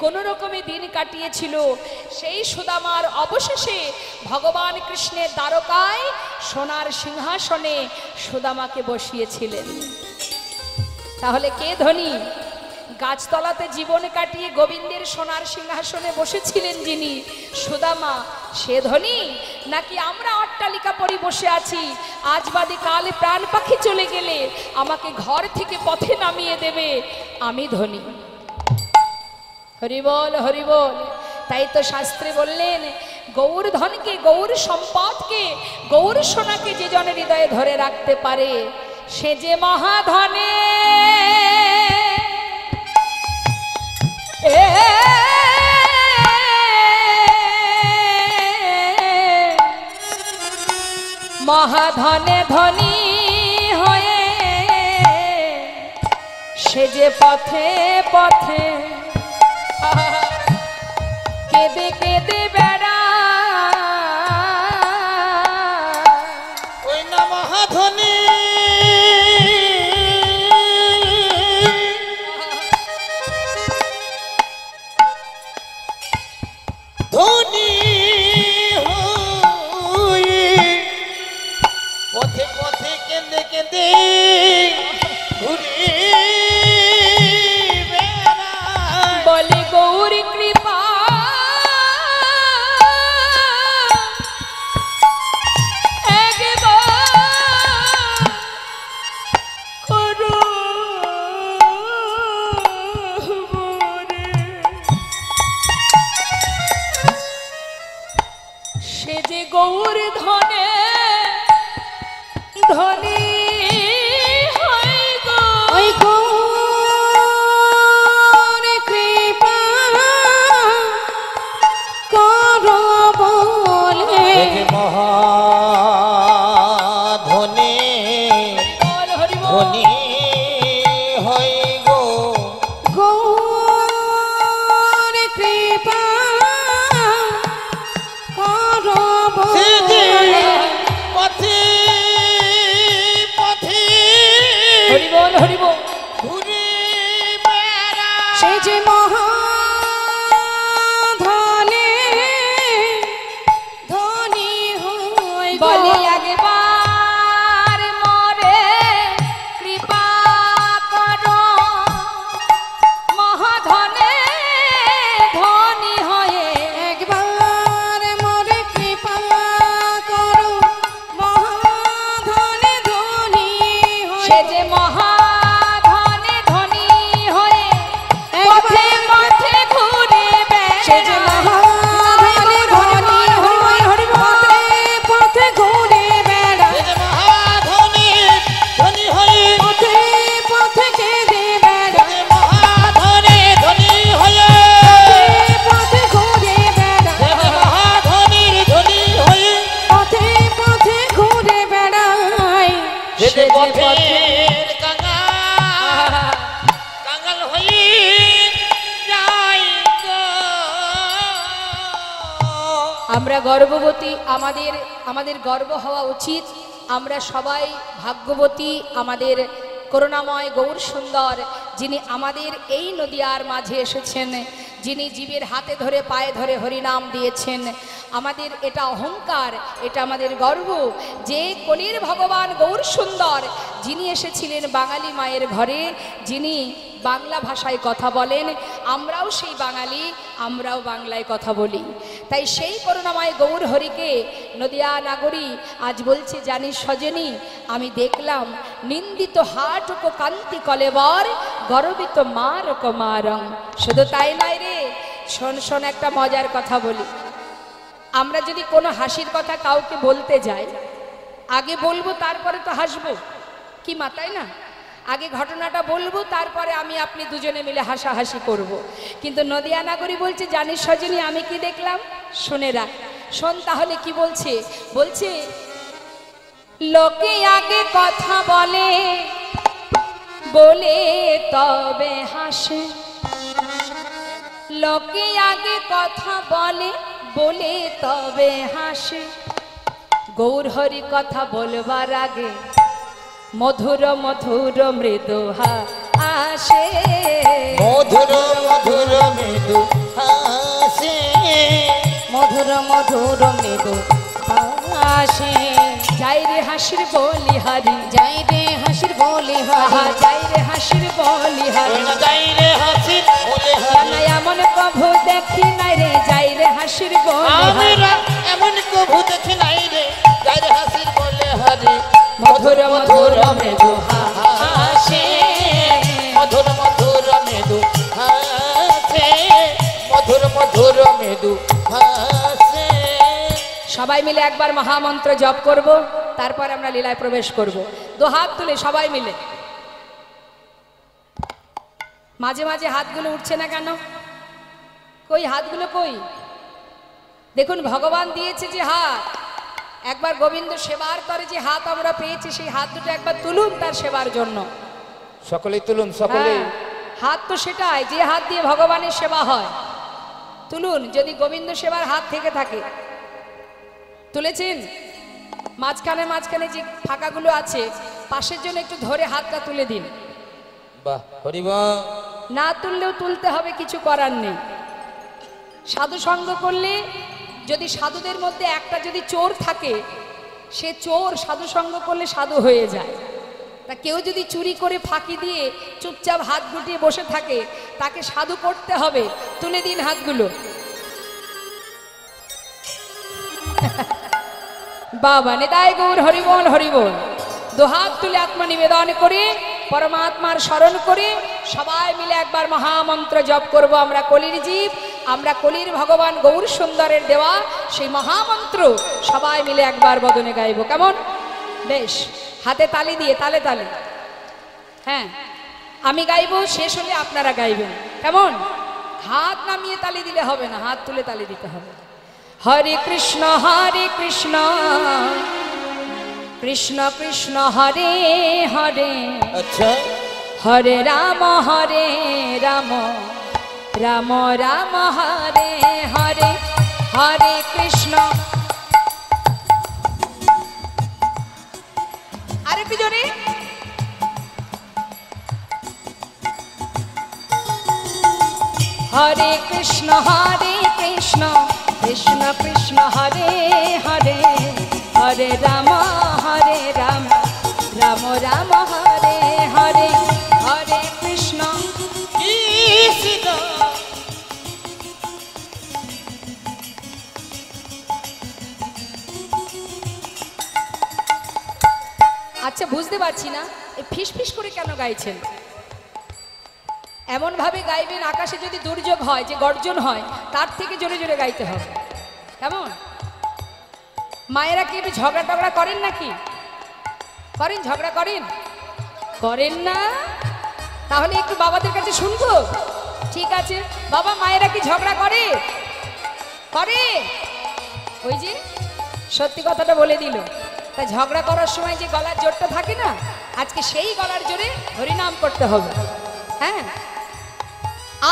কোনো রকমে দিন কাটিয়েছিল। সেই সুদামার অবশেষে ভগবান কৃষ্ণের দ্বারকায় সোনার সিংহাসনে সুদামাকে বসিয়েছিলেন। তাহলে কে ধনী? গাছতলাতে জীবন কাটিয়ে গোবিন্দের সোনার সিংহাসনে বসেছিলেন যিনি, সুদামা, সে ধনী? নাকি আমরা অট্টালিকা পরি বসে আছি, আজ বাদে কাল প্রাণ পাখি চলে গেলে আমাকে ঘর থেকে পথে নামিয়ে দেবে, আমি ধনী? হরিবল হরিবল। তাই তো শাস্ত্রে বললেন গৌর ধনকে, গৌর সম্পদকে, গৌর সোনাকে যে জন হৃদয়ে ধরে রাখতে পারে সে যে মহাধনে। মহাধনে ধনী হয়ে সে যে পথে পথে কেঁদে কেঁদে বেড়া, ওই না মহাধনী। ধনী হয়ে পথে পথে কেঁদে কেঁদে ঘুরে বেড়ায়। বলে গৌর কৃপা একবার করো মোরে। সে যে গৌর ধনে ধনী হয় গো, ওই গৌর কৃপা করো বলে মহাধনী বল হরি বল। ধনী হই গো। গৌর কৃপা করো সে যে বলে পথে পথে হরি বল হরি বল। ঘুরে বেড়ায়। সে যে মহাধনে ধনী হয় গো। বলে একবার মরে কৃপা করো, মহাধনে ধনী হয়ে। একবার মোরে কৃপা করো, মহাধনে ধনী হয় সে যে মহাধনে ধনী হয়ে পথে পথে ঘুরে সে যে মহাধনে ধনী হয় পথে পথে ঘুরে বেড়ায়। সে যে মহাধনী ধনী হই, পথে পথে কেঁদে সে বেড়ায়। যে মহাধনী ধনী হয়ে, পথে ঘুরে বেড়ায়। সে যে মহাধনীর ধনী হয়ে, পথে পথে ঘুরে বেড়ায়। সে যে পথের কাঙাল হয়ে যায় গো। আমরা গর্ভবতী, আমাদের গর্ব হওয়া উচিত। আমরা সবাই ভাগ্যবতী, আমাদের করুণাময় গৌর সুন্দর যিনি আমাদের এই নদিয়ার মাঝে এসেছেন, যিনি জীবের হাতে ধরে পায়ে ধরে হরিনাম দিয়েছেন। আমাদের এটা অহংকার, এটা আমাদের গর্ব যে কলির ভগবান গৌর সুন্দর যিনি এসেছিলেন বাঙালি মায়ের ঘরে, যিনি বাংলা ভাষায় কথা বলেন, আমরাও সেই বাঙালি, আমরাও বাংলায় কথা বলি। তাই সেই করুণাময় গৌর হরিকে নদিয়া নাগরী আজ বলছে, জানিস সজনী আমি দেখলাম নিন্দিত হাট কো কান্তি কলেবর গর্বিত মার কো মারং। শুধু তাই নয় রে, শোন শোন একটা মজার কথা বলি। আমরা যদি কোনো হাসির কথা কাউকে বলতে যাই, আগে বলবো তারপরে তো হাসবো, কি মাতায় না? আগে ঘটনাটা বলবো, তারপরে আমি আপনি দুজনে মিলে হাসাহাসি করব। কিন্তু নদিয়া নাগরী বলছে, জানিস সজনী আমি কি দেখলাম? শুনে রাখ, শোন তাহলে কি বলছে। বলছে, লোকে আগে কথা বলে বলে তবে হাসে, লোকে আগে কথা বলে বলে তবে হাসে, গৌর হরি কথা বলবার আগে মধুর মধুর মৃদু হাসে, মধুর মধুর মৃদু হাসে, মধুর মধুর মৃদু হাসে। যাই রে হাসির বলি হারি, যাই রে হাসির বলি আহা হারি, যাই রে হাসির বলি হারি, যাই রে হাসির বলে না এমন কভু দেখি নাই রে, যাই রে হাসির বলি হারি, আমরা এমন কভু দেখি নাই রে, যাই রে হাসির বলে হারি, মধুর মধুর মৃদু হাসে, মধুর মধুর মৃদু হাসে, মধুর মধুর মৃদু হাসে। সবাই মিলে একবার মহামন্ত্র জপ করব, তারপর আমরা লীলায় প্রবেশ করব। দু হাত তুলে সবাই মিলে। মাঝে মাঝে হাতগুলো উঠছে না কেন? কই হাতগুলো কই? দেখুন ভগবান দিয়েছে যে হাত, একবার গোবিন্দ সেবার করে যে হাত আমরা পেয়েছি, সেই হাত দুটো একবার তুলুন তার সেবার জন্য। সকলেই তুলুন, সকলেই। হ্যাঁ, হাত তো সেটাই যে হাত দিয়ে ভগবানের সেবা হয়। তুলুন, যদি গোবিন্দ সেবার হাত থেকে থাকে। তুলেছেন? মাঝখানে মাঝখানে যে ফাঁকাগুলো আছে, পাশের জন্য একটু ধরে হাতটা তুলে দিন। বাহ, হরিবল। না তুললেও তুলতে হবে, কিছু করার নেই। সাধু সঙ্গ করলে, যদি সাধুদের মধ্যে একটা যদি চোর থাকে, সে চোর সাধু সঙ্গ করলে সাধু হয়ে যায়। তা কেউ যদি চুরি করে ফাঁকি দিয়ে চুপচাপ হাত গুটিয়ে বসে থাকে, তাকে সাধু করতে হবে। তুলে দিন হাতগুলো। বাবা নিতাই গৌর হরিবল হরিবল। দুহাত তুলে আত্মা নিবেদন করে পরমাত্মার স্মরণ করে সবাই মিলে একবার মহামন্ত্র জপ করব। আমরা কলির জীব, আমরা কলির ভগবান গৌর সুন্দরের দেওয়া সেই মহামন্ত্র সবাই মিলে একবার বদনে গাইব। কেমন? বেশ, হাতে তালি দিয়ে তালে তালে। হ্যাঁ, আমি গাইব, শেষ হলে আপনারা গাইবেন। কেমন? হাত নামিয়ে তালি দিলে হবে না, হাত তুলে তালি দিতে হবে। হরে কৃষ্ণ কৃষ্ণ কৃষ্ণ হরে হরে, আচ্ছা, হরে রাম রাম রাম হরে হরে, হরে কৃষ্ণ। আরেকটু জোরে। হরে কৃষ্ণ কৃষ্ণ কৃষ্ণ হরে হরে, হরে রাম রাম রাম হরে হরে, হরে কৃষ্ণ কৃষ্ণ। আচ্ছা, বুঝতে পারছি না এই ফিস ফিস করে কেন গাইছেন? এমন ভাবে গাইবেন আকাশে যদি দুর্যোগ হয়, যে গর্জন হয়, তার থেকে জোরে জোরে গাইতে হবে। কেমন? মায়েরা কি একটু ঝগড়া টগড়া করেন নাকি? করেন? ঝগড়া করেন? করেন না? তাহলে একটু বাবাদের কাছে শুনবো। ঠিক আছে বাবা, মায়েরা কি ঝগড়া করে? করে? ওই যে সত্যি কথাটা বলে দিল। তাই ঝগড়া করার সময় যে গলার জোরটা থাকে না, আজকে সেই গলার জোরে হরিনাম করতে হবে। হ্যাঁ,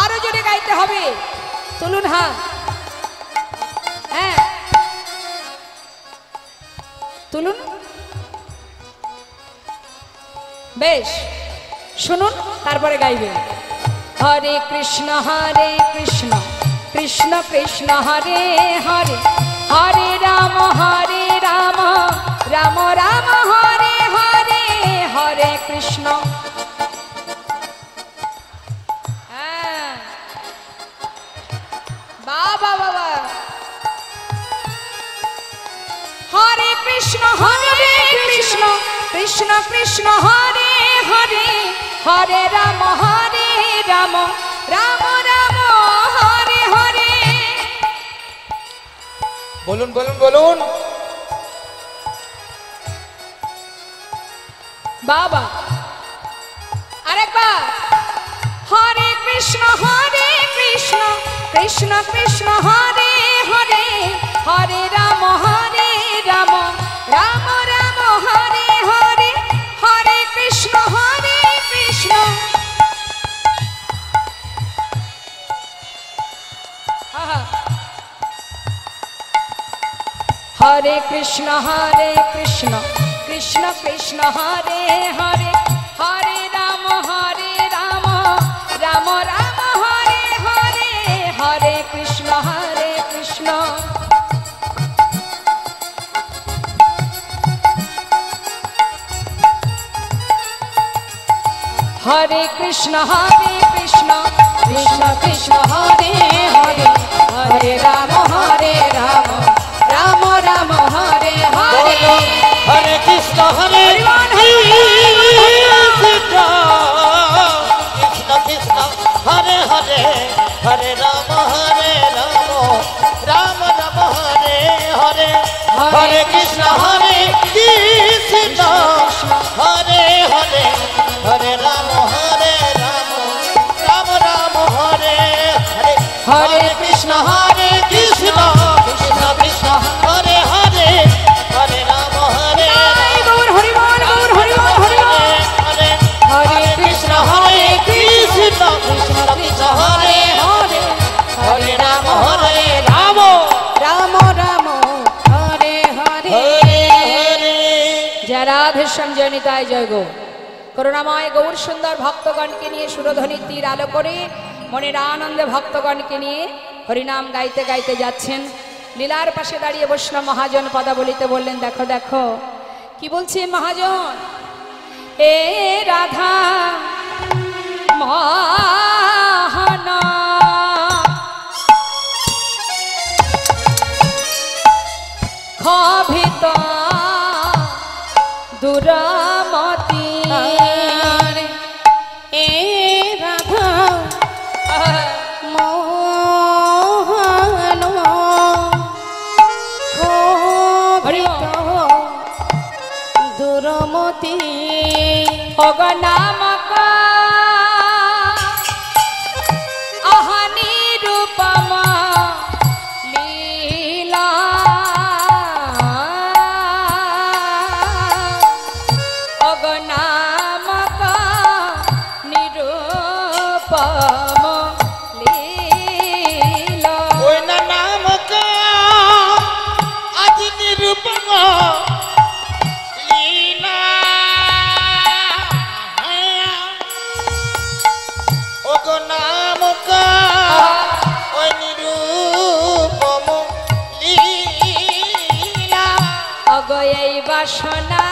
আরো জোরে গাইতে হবে। তুলুন হাত। হ্যাঁ, তুলুন। বেশ, শুনুন, তারপরে গাইবেন। হরে কৃষ্ণ কৃষ্ণ কৃষ্ণ হরে হরে, হরে রাম রাম রাম হরে হরে, হরে কৃষ্ণ কৃষ্ণ হরে কৃষ্ণ কৃষ্ণ কৃষ্ণ হরে হরে হরে রাম রাম রাম হরে হরে। বলুন বলুন বলুন। বাবা আরেকবার। হরে কৃষ্ণ কৃষ্ণ কৃষ্ণ হরে হরে হরে রাম রাম রাম হরে হরে হরে কৃষ্ণ কৃষ্ণ। হরে কৃষ্ণ কৃষ্ণ কৃষ্ণ হরে হরে হরে রাম রাম রাম হরে হরে হরে কৃষ্ণ কৃষ্ণ। হরে কৃষ্ণ কৃষ্ণ কৃষ্ণ হরে হরে হরে রাম রাম রাম হরে হরে। হরে কৃষ্ণ কৃষ্ণ কৃষ্ণ হরে হরে হরে রাম রাম রাম হরে হরে হরে কৃষ্ণ কৃষ্ণ হরে হরে হরে রাম রাম রাম হরে হরে হরে কৃষ্ণ কৃষ্ণ কৃষ্ণ কৃষ্ণ হরে হরে হরে রাম গৌর হরি বল গৌর হরি বল হরি বল। হরে হরে কৃষ্ণ কৃষ্ণ কৃষ্ণ কৃষ্ণ হরে হরে হরে রাম রাম রাম রাম হরে হরে। হরে। জয় রাধেশ্যাম জয় নিতাই জয় গো। করুণাময় গৌর সুন্দর ভক্তগণকে নিয়ে সুরধ্বনির তীর আলো করে মনের আনন্দে ভক্তগণকে নিয়ে হরিনাম গাইতে গাইতে যাচ্ছেন। লীলার পাশে দাঁড়িয়ে বৈষ্ণব মহাজন পদাবলিতে বললেন, দেখো দেখো কি বলছে মহাজন। এ রাধা মোহন ক্ষোভিত দুরামতি এ রাধা মোহন ক্ষোভিত দুরমতি অগনামক আহানি রূপম লীলা অগনামক নিরূপম লীলা। ওই না নামক আজ নিরূপম লীলা ওগো নামক ওই নিরূপম লীলা। অগয়েই বাসনা।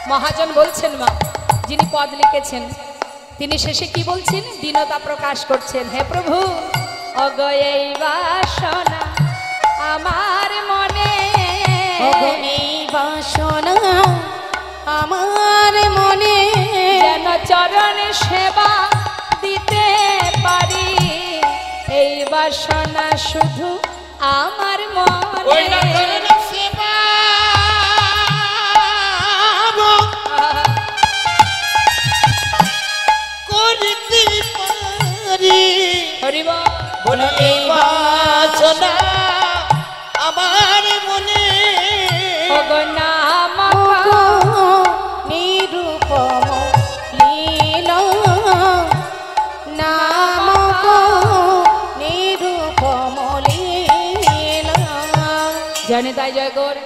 মহাজন বলছেন মা, যিনি পদ লিখেছেন তিনি শেষে কি বলছেন, দীনতা প্রকাশ করছেন। হে প্রভু, অগয়েই বাসনা আমার মনে, এই বাসনা আমার মনে, যেন চরণে সেবা দিতে পারি। এই বাসনা শুধু আমার ওই না মনে। চরণ সেবা করিতে পারি। হরিব বলে এই বাসনা আমার মনে অগনামক নিরূপম লীলা নামক নিরূপম লীলা। জানে তাই জয় গৌর।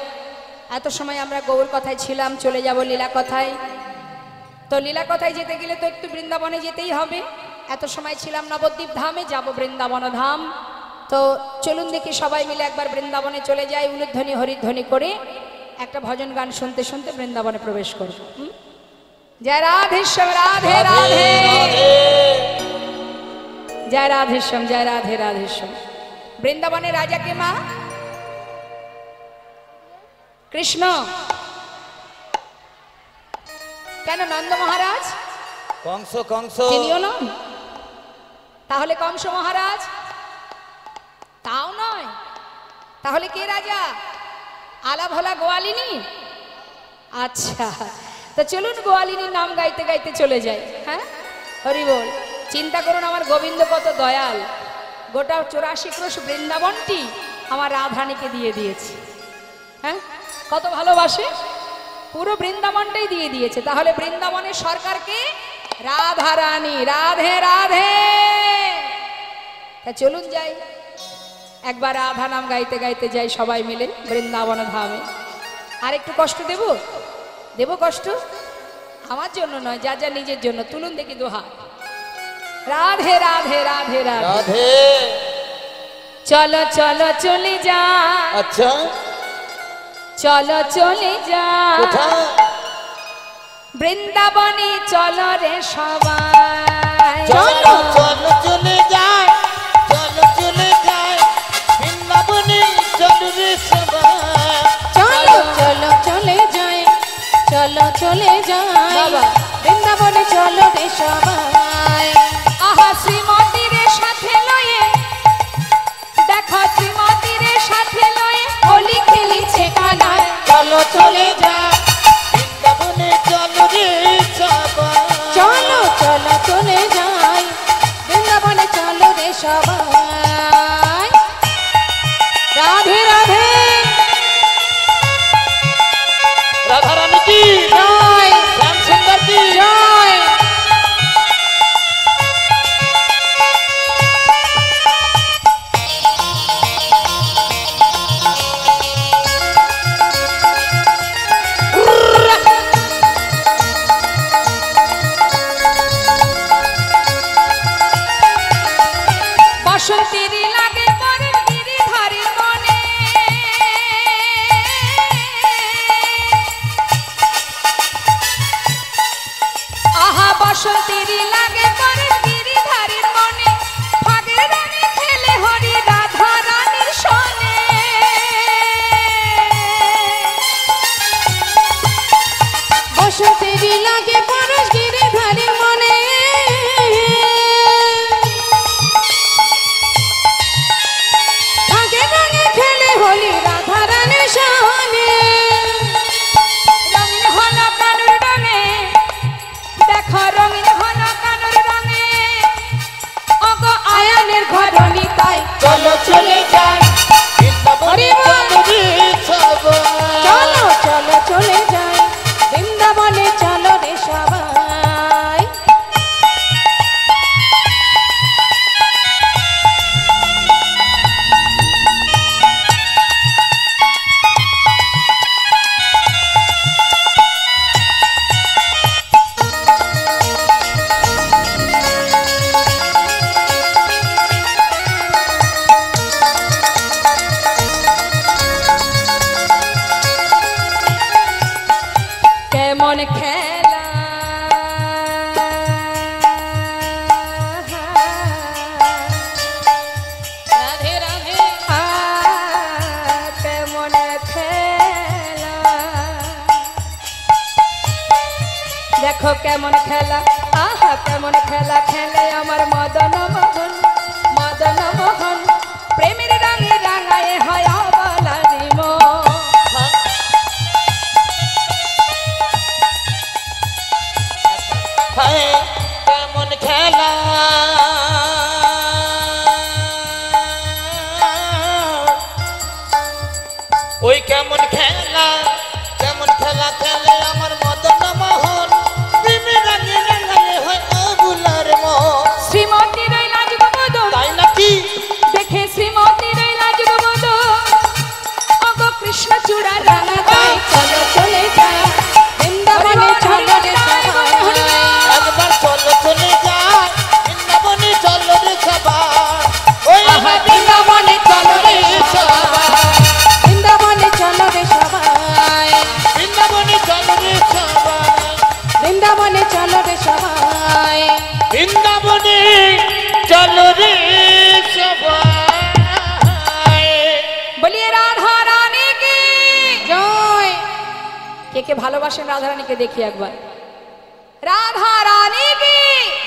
এত সময় আমরা গৌর কথায় ছিলাম, চলে যাব লীলা কথায়। তো লীলা কথায় যেতে গেলে তো একটু বৃন্দাবনে যেতেই হবে। এত সময় ছিলাম নবদ্বীপ ধামে, যাব বৃন্দাবন ধাম। তো চলুন দেখি সবাই মিলে একবার বৃন্দাবনে চলে যাই, উলুধ্বনি হরিধ্বনি করে একটা ভজন গান শুনতে শুনতে বৃন্দাবনে প্রবেশ করব। জয় রাধেশ্যাম, রাধে রাধে, জয় রাধেশ্যাম, জয় রাধে রাধেশ্যাম। বৃন্দাবনের রাজা কে মা? কৃষ্ণ কেন নন্দ মহারাজ কংস কংস তিনিও নন? তাহলে কংস মহারাজ? তাও নয়। তাহলে কে রাজা? আলা ভোলা গোয়ালিনী। আচ্ছা, তো চলুন গোয়ালিনীর নাম গাইতে গাইতে চলে যাই। হ্যাঁ, হরি বল। চিন্তা করুন আমার গোবিন্দ কত দয়াল, গোটা 84 ক্রোশ বৃন্দাবনটি আমার রাধারানীকে দিয়ে দিয়েছে। হ্যাঁ, কত ভালোবাসে, পুরো বৃন্দাবনটাই দিয়ে দিয়েছে। তাহলে বৃন্দাবনের সরকারকে রাধারানী, রাধে রাধে। তা চলুন যাই, একবার রাধা নাম গাইতে গাইতে যাই সবাই মিলে বৃন্দাবন ধামে। আর একটু কষ্ট দেব? দেব কষ্ট? আমার জন্য নয়, যা যা নিজের জন্য। তুলুন দেখি দোহা। রাধে রাধে রাধে রাধে রাধে। চলো চলো চলে যা, আচ্ছা চলো চলে যা কোথায়? বৃন্দাবনে চলো রে সবাই। চলো চলো চলে যায়, চলো চলে যায় বৃন্দাবনে চলো রে সবাই। চলো চলো চলে যাই, চলো চলে যাই বাবা। বৃন্দাবনে চলো রে সবাই। আহা শ্রীমতীর সাথে লয়ে, দেখো শ্রীমতীর সাথে লয়ে হোলি খেলিছে কানায়। চলো চলে যায় বৃন্দাবনে চলো রে সবাই। চলো চলো চলে যাই বৃন্দাবনে চলো রে সবাই। রাধে রাধে রাধারানী কি জয়, শ্যাম সুন্দর কি জয়। বসন্তের লাগে পরের গিরিধারীর মনে, আহা বসন্তের লাগে পরের গিরিধারীর মনে, ফাগের রঙে খেলে হরি রাধা রানীর সনে। বসন্তেরই লাগে পরশ গিরিধারীর মনে, ফাঁকে রঙে খেলে হোলি রাধা রানীর সনে। রঙিন হন কানুর রঙে, দেখো রঙিন হন কানুর রঙে, অগ আয়ানের ঘরণী তাই। চলো চলে যায় বৃন্দাবনে চলো রে সবাই। চলো চলো চলে যাই বৃন্দাবনে চলো রে সবাই। কেমন খেলা রাধে রাধে কেমন খেলা, দেখো কেমন খেলা, আহা কেমন খেলা খেলে আমার মদন মোহন, মদন মোহন প্রেমের রঙে রাঙায় হয় অবলারি মন। হায় কেমন খেলা, ওই কেমন খেলা, কেমন খেলা খেলে আমার মদন মোহন, প্রেমে রাঙে রাঙালে হয় অবুলার মন। শ্রীমতীর ওই লাজুক বদন, তাই নাকি? দেখে শ্রীমতীর ওই লাজুক বদন, অগ কৃষ্ণ চূড়া রাঙা তাই গায়। চলো চলে যাই বৃন্দাবনে চলো রে সবাই। একবার চলো চলে যায় বৃন্দাবনে চলো রে সবাই। ওই আহা বৃন্দাবনে চলো রে সবাই। বৃন্দাবনে চলো রে সবাই। কে কে ভালোবাসেন রাধারানীকে দেখি একবার। রাধা রানী কি,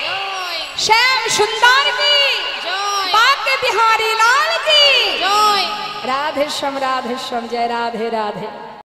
জয় শ্যাম সুন্দর কি, জয় বাকে বিহাरी लाल की জয়। राधे श्याम जय राधे राधे।